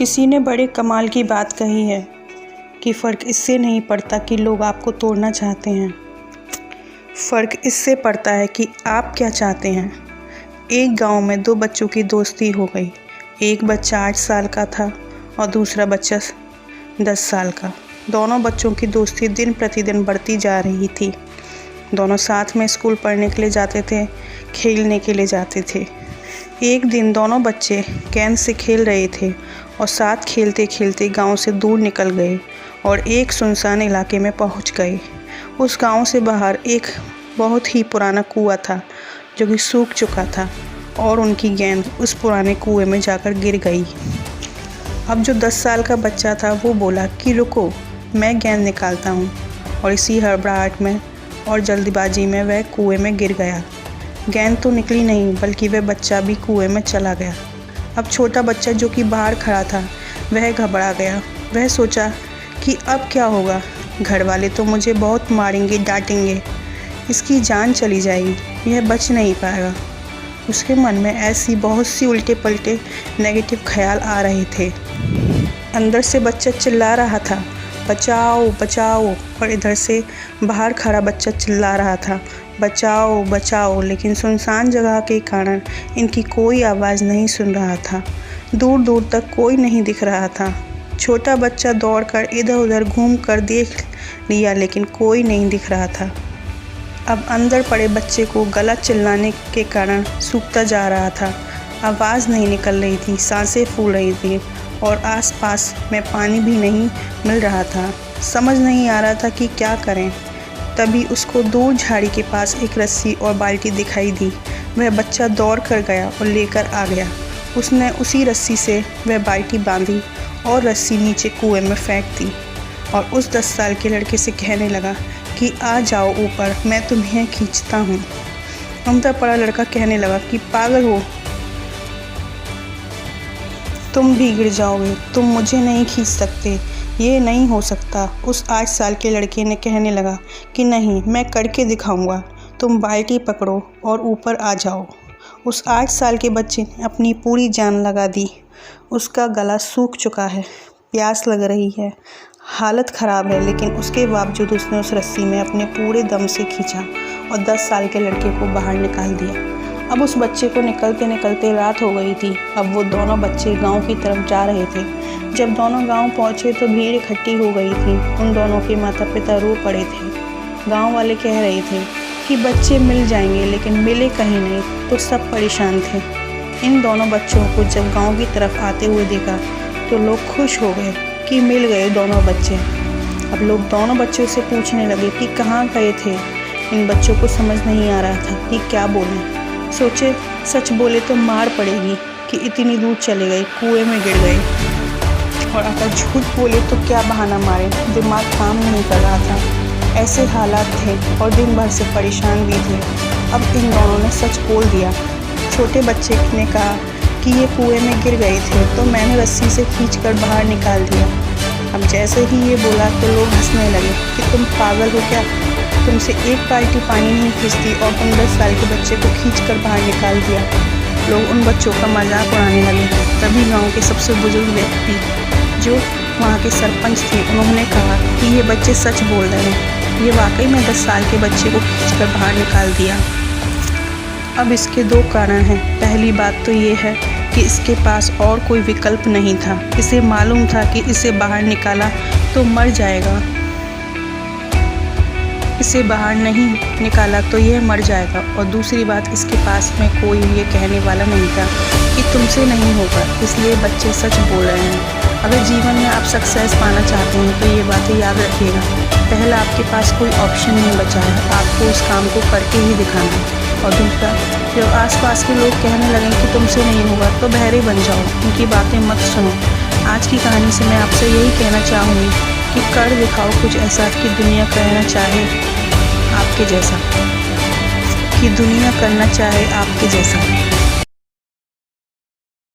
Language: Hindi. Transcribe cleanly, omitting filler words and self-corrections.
किसी ने बड़े कमाल की बात कही है कि फ़र्क इससे नहीं पड़ता कि लोग आपको तोड़ना चाहते हैं, फ़र्क इससे पड़ता है कि आप क्या चाहते हैं। एक गांव में दो बच्चों की दोस्ती हो गई। एक बच्चा 8 साल का था और दूसरा बच्चा 10 साल का। दोनों बच्चों की दोस्ती दिन प्रतिदिन बढ़ती जा रही थी। दोनों साथ में स्कूल पढ़ने के लिए जाते थे, खेलने के लिए जाते थे। एक दिन दोनों बच्चे गेंद से खेल रहे थे और साथ खेलते खेलते गांव से दूर निकल गए और एक सुनसान इलाके में पहुंच गए। उस गांव से बाहर एक बहुत ही पुराना कुआं था जो कि सूख चुका था और उनकी गेंद उस पुराने कुएं में जाकर गिर गई। अब जो 10 साल का बच्चा था वो बोला कि रुको, मैं गेंद निकालता हूँ, और इसी हड़बड़ाहट में और जल्दबाजी में वह कुएं में गिर गया। गेंद तो निकली नहीं बल्कि वह बच्चा भी कुएं में चला गया। अब छोटा बच्चा जो कि बाहर खड़ा था वह घबरा गया। वह सोचा कि अब क्या होगा, घर वाले तो मुझे बहुत मारेंगे, डांटेंगे, इसकी जान चली जाएगी, यह बच नहीं पाएगा। उसके मन में ऐसी बहुत सी उल्टे पलटे नेगेटिव ख्याल आ रहे थे। अंदर से बच्चा चिल्ला रहा था, बचाओ बचाओ, और इधर से बाहर खड़ा बच्चा चिल्ला रहा था, बचाओ बचाओ। लेकिन सुनसान जगह के कारण इनकी कोई आवाज़ नहीं सुन रहा था। दूर दूर तक कोई नहीं दिख रहा था। छोटा बच्चा दौड़कर इधर उधर घूम कर देख लिया लेकिन कोई नहीं दिख रहा था। अब अंदर पड़े बच्चे को गला चिल्लाने के कारण सूखता जा रहा था। आवाज़ नहीं निकल रही थी, सांसें फूल रही थी और आसपास में पानी भी नहीं मिल रहा था। समझ नहीं आ रहा था कि क्या करें। तभी उसको दूर झाड़ी के पास एक रस्सी और बाल्टी दिखाई दी। वह बच्चा दौड़ कर गया और लेकर आ गया। उसने उसी रस्सी से वह बाल्टी बांधी और रस्सी नीचे कुएं में फेंक दी और उस 10 साल के लड़के से कहने लगा कि आ जाओ ऊपर, मैं तुम्हें खींचता हूँ। अंदर पड़ा लड़का कहने लगा कि पागल हो, तुम भी गिर जाओगे, तुम मुझे नहीं खींच सकते, ये नहीं हो सकता। उस 8 साल के लड़के ने कहने लगा कि नहीं, मैं करके दिखाऊंगा, तुम बाल्टी पकड़ो और ऊपर आ जाओ। उस 8 साल के बच्चे ने अपनी पूरी जान लगा दी। उसका गला सूख चुका है, प्यास लग रही है, हालत ख़राब है, लेकिन उसके बावजूद उसने उस रस्सी में अपने पूरे दम से खींचा और 10 साल के लड़के को बाहर निकाल दिया। अब उस बच्चे को निकलते निकलते रात हो गई थी। अब वो दोनों बच्चे गांव की तरफ जा रहे थे। जब दोनों गांव पहुंचे तो भीड़ इकट्ठी हो गई थी। उन दोनों के माता पिता रो पड़े थे। गांव वाले कह रहे थे कि बच्चे मिल जाएंगे, लेकिन मिले कहीं नहीं तो सब परेशान थे। इन दोनों बच्चों को जब गांव की तरफ आते हुए देखा तो लोग खुश हो गए कि मिल गए दोनों बच्चे। अब लोग दोनों बच्चों से पूछने लगे कि कहाँ गए थे। इन बच्चों को समझ नहीं आ रहा था कि क्या बोलें। सोचे सच बोले तो मार पड़ेगी कि इतनी दूर चले गए, कुएं में गिर गए, और अगर झूठ बोले तो क्या बहाना मारे। दिमाग काम नहीं कर रहा था। ऐसे हालात थे और दिन भर से परेशान भी थे। अब इन दोनों ने सच बोल दिया। छोटे बच्चे ने कहा कि ये कुएं में गिर गए थे तो मैंने रस्सी से खींचकर बाहर निकाल दिया। अब जैसे ही ये बोला तो लोग हंसने लगे कि तुम पागल हो क्या, तुमसे एक बाल्टी पानी नहीं खींचती और तुम 10 साल के बच्चे को खींचकर बाहर निकाल दिया। लोग उन बच्चों का मजाक उड़ाने लगे। तभी गांव के सबसे बुजुर्ग व्यक्ति जो वहाँ के सरपंच थे उन्होंने कहा कि ये बच्चे सच बोल रहे हैं, ये वाकई में 10 साल के बच्चे को खींचकर बाहर निकाल दिया। अब इसके 2 कारण हैं। पहली बात तो ये है कि इसके पास और कोई विकल्प नहीं था। इसे मालूम था कि इसे बाहर निकाला तो मर जाएगा, इसे बाहर नहीं निकाला तो यह मर जाएगा। और दूसरी बात, इसके पास में कोई ये कहने वाला नहीं था कि तुमसे नहीं होगा, इसलिए बच्चे सच बोल रहे हैं। अगर जीवन में आप सक्सेस पाना चाहते हैं तो ये बातें याद रखिएगा। पहला, आपके पास कोई ऑप्शन नहीं बचा है, आपको उस काम को करके ही दिखाना है। और दूसरा, जब आसपास के लोग कहने लगें कि तुमसे नहीं होगा तो बहरे बन जाओ, उनकी बातें मत सुनो। आज की कहानी से मैं आपसे यही कहना चाहूँगी कि कर दिखाओ कुछ ऐसा कि दुनिया कहना चाहे आपके जैसा, कि दुनिया करना चाहे आपके जैसा।